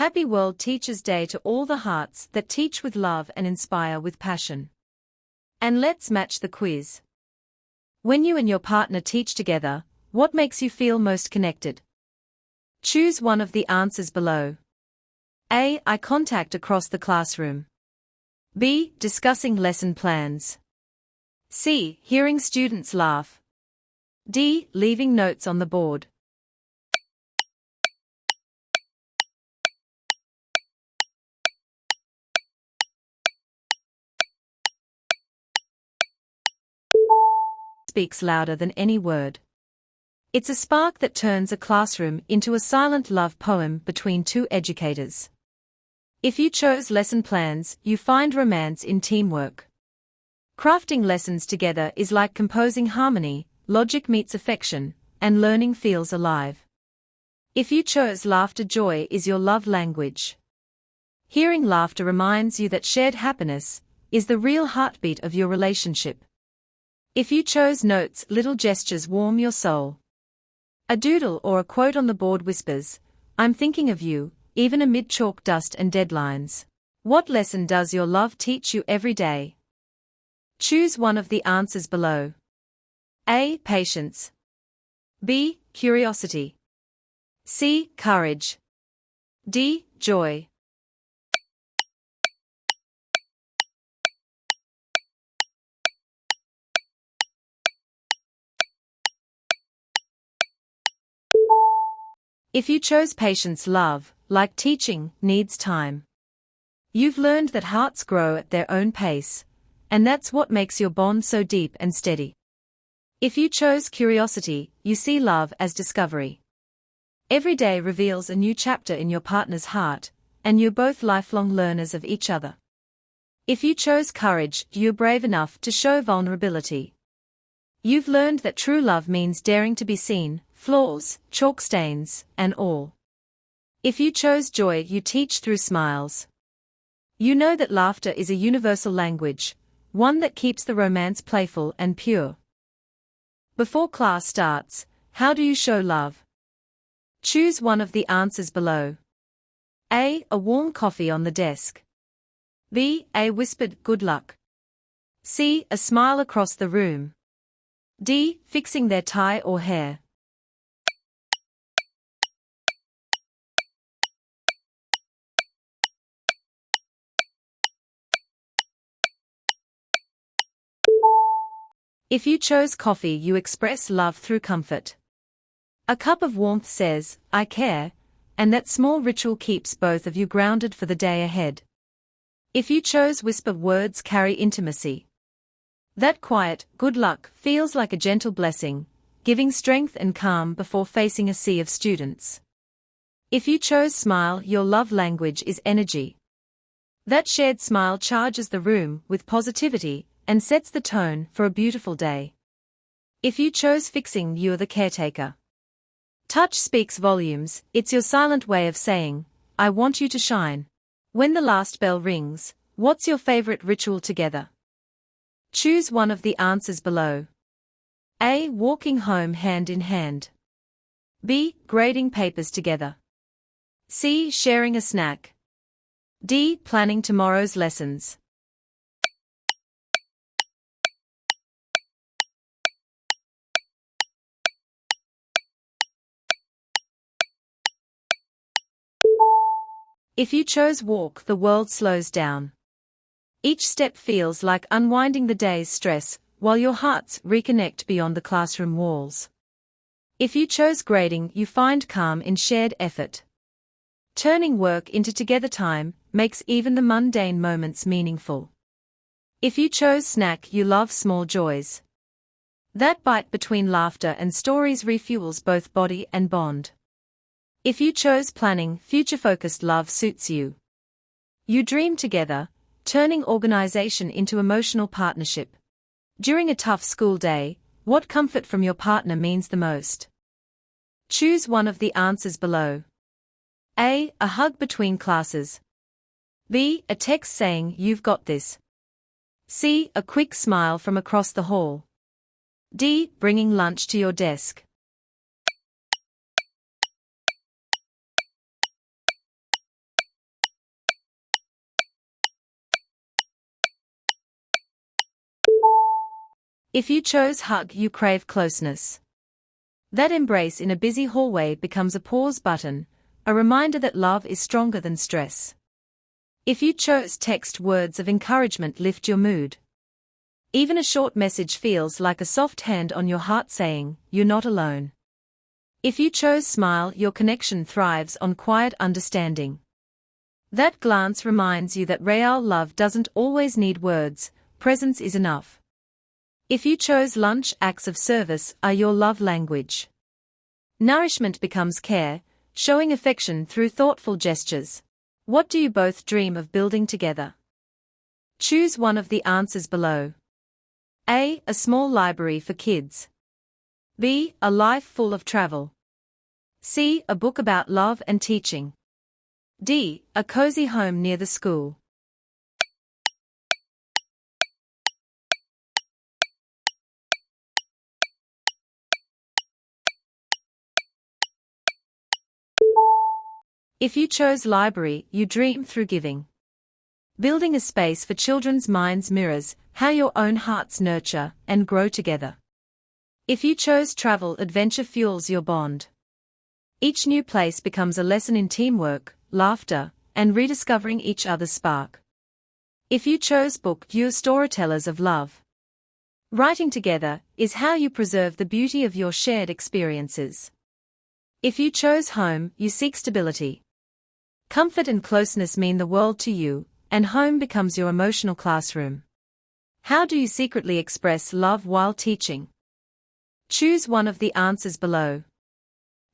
Happy World Teachers' Day to all the hearts that teach with love and inspire with passion. And let's match the quiz. When you and your partner teach together, what makes you feel most connected? Choose one of the answers below. A. Eye contact across the classroom. B. Discussing lesson plans. C. Hearing students laugh. D. Leaving notes on the board. Speaks louder than any word. It's a spark that turns a classroom into a silent love poem between two educators. If you chose lesson plans, you find romance in teamwork. Crafting lessons together is like composing harmony, logic meets affection, and learning feels alive. If you chose laughter, joy is your love language. Hearing laughter reminds you that shared happiness is the real heartbeat of your relationship. If you chose notes, little gestures warm your soul. A doodle or a quote on the board whispers, "I'm thinking of you," even amid chalk dust and deadlines. What lesson does your love teach you every day? Choose one of the answers below. A. Patience. B. Curiosity. C. Courage. D. Joy. If you chose patience, love, like teaching, needs time. You've learned that hearts grow at their own pace, and that's what makes your bond so deep and steady. If you chose curiosity, you see love as discovery. Every day reveals a new chapter in your partner's heart, and you're both lifelong learners of each other. If you chose courage, you're brave enough to show vulnerability. You've learned that true love means daring to be seen, flaws, chalk stains, and all. If you chose joy, you teach through smiles. You know that laughter is a universal language, one that keeps the romance playful and pure. Before class starts, how do you show love? Choose one of the answers below. A. A warm coffee on the desk. B. A whispered "good luck." C. A smile across the room. D. Fixing their tie or hair. If you chose coffee, you express love through comfort. A cup of warmth says, "I care," and that small ritual keeps both of you grounded for the day ahead. If you chose whisper, words carry intimacy. That quiet, "good luck," feels like a gentle blessing, giving strength and calm before facing a sea of students. If you chose smile, your love language is energy. That shared smile charges the room with positivity and sets the tone for a beautiful day. If you chose fixing, you're the caretaker. Touch speaks volumes, it's your silent way of saying, "I want you to shine." When the last bell rings, what's your favorite ritual together? Choose one of the answers below. A. Walking home hand in hand. B. Grading papers together. C. Sharing a snack. D. Planning tomorrow's lessons. If you chose walk, the world slows down. Each step feels like unwinding the day's stress, while your hearts reconnect beyond the classroom walls. If you chose grading, you find calm in shared effort. Turning work into together time makes even the mundane moments meaningful. If you chose snack, you love small joys. That bite between laughter and stories refuels both body and bond. If you chose planning, future-focused love suits you. You dream together, turning organization into emotional partnership. During a tough school day, what comfort from your partner means the most? Choose one of the answers below. A. A hug between classes. B. A text saying, "You've got this." C. A quick smile from across the hall. D. Bringing lunch to your desk. If you chose hug, you crave closeness. That embrace in a busy hallway becomes a pause button, a reminder that love is stronger than stress. If you chose text, words of encouragement lift your mood. Even a short message feels like a soft hand on your heart saying, "You're not alone." If you chose smile, your connection thrives on quiet understanding. That glance reminds you that real love doesn't always need words, presence is enough. If you chose lunch, acts of service are your love language. Nourishment becomes care, showing affection through thoughtful gestures. What do you both dream of building together? Choose one of the answers below. A small library for kids. B, a life full of travel. C, a book about love and teaching. D, a cozy home near the school. If you chose library, you dream through giving. Building a space for children's minds mirrors how your own hearts nurture and grow together. If you chose travel, adventure fuels your bond. Each new place becomes a lesson in teamwork, laughter, and rediscovering each other's spark. If you chose book, you're storytellers of love. Writing together is how you preserve the beauty of your shared experiences. If you chose home, you seek stability. Comfort and closeness mean the world to you, and home becomes your emotional classroom. How do you secretly express love while teaching? Choose one of the answers below.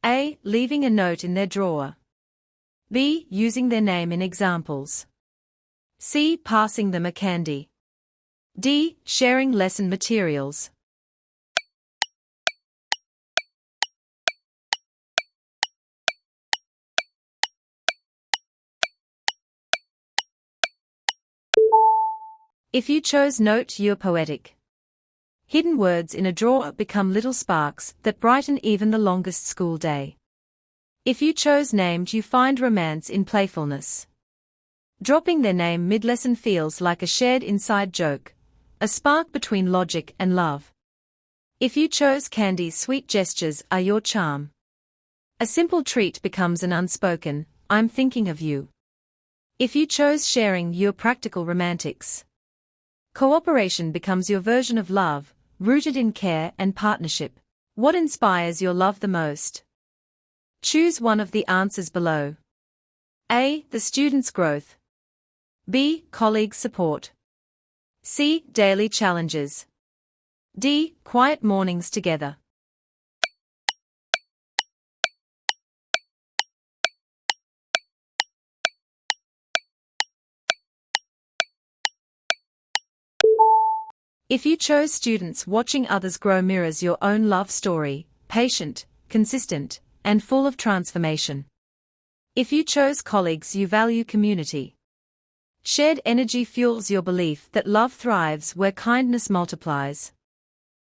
A, leaving a note in their drawer. B, using their name in examples. C, passing them a candy. D, sharing lesson materials. If you chose note, you're poetic. Hidden words in a drawer become little sparks that brighten even the longest school day. If you chose named, you find romance in playfulness. Dropping their name mid-lesson feels like a shared inside joke, a spark between logic and love. If you chose candy, sweet gestures are your charm. A simple treat becomes an unspoken, "I'm thinking of you." If you chose sharing, you're practical romantics. Cooperation becomes your version of love, rooted in care and partnership. What inspires your love the most? Choose one of the answers below. A, the student's growth. B, colleague support. C, daily challenges. D, quiet mornings together. If you chose students, watching others grow mirrors your own love story, patient, consistent, and full of transformation. If you chose colleagues, you value community. Shared energy fuels your belief that love thrives where kindness multiplies.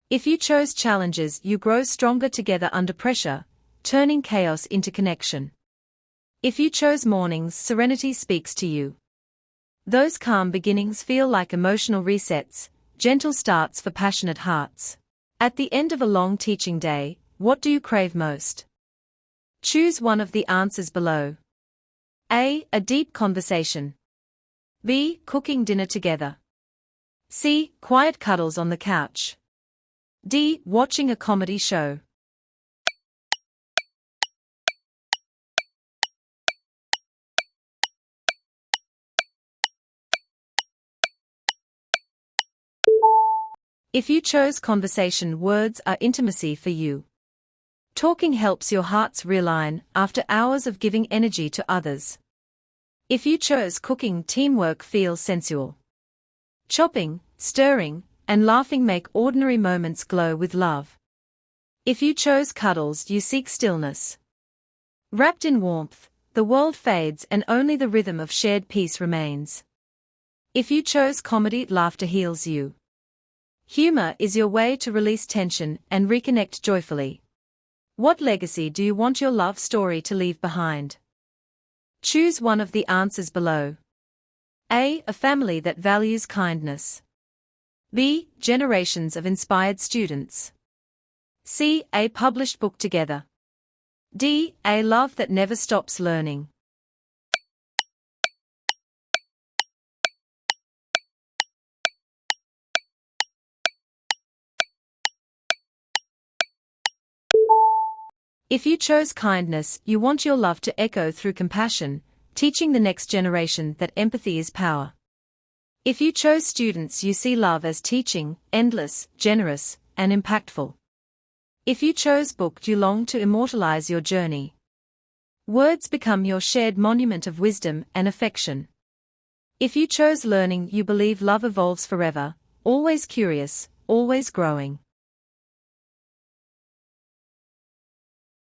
If you chose challenges, you grow stronger together under pressure, turning chaos into connection. If you chose mornings, serenity speaks to you. Those calm beginnings feel like emotional resets, gentle starts for passionate hearts. At the end of a long teaching day, what do you crave most? Choose one of the answers below. A, a deep conversation. B, cooking dinner together. C, quiet cuddles on the couch. D, watching a comedy show. If you chose conversation, words are intimacy for you. Talking helps your hearts realign after hours of giving energy to others. If you chose cooking, teamwork feels sensual. Chopping, stirring, and laughing make ordinary moments glow with love. If you chose cuddles, you seek stillness. Wrapped in warmth, the world fades and only the rhythm of shared peace remains. If you chose comedy, laughter heals you. Humor is your way to release tension and reconnect joyfully. What legacy do you want your love story to leave behind? Choose one of the answers below. A, a family that values kindness. B. Generations of inspired students. C. A published book together. D. A love that never stops learning. If you chose kindness, you want your love to echo through compassion, teaching the next generation that empathy is power. If you chose students, you see love as teaching, endless, generous, and impactful. If you chose book, you long to immortalize your journey. Words become your shared monument of wisdom and affection. If you chose learning, you believe love evolves forever, always curious, always growing.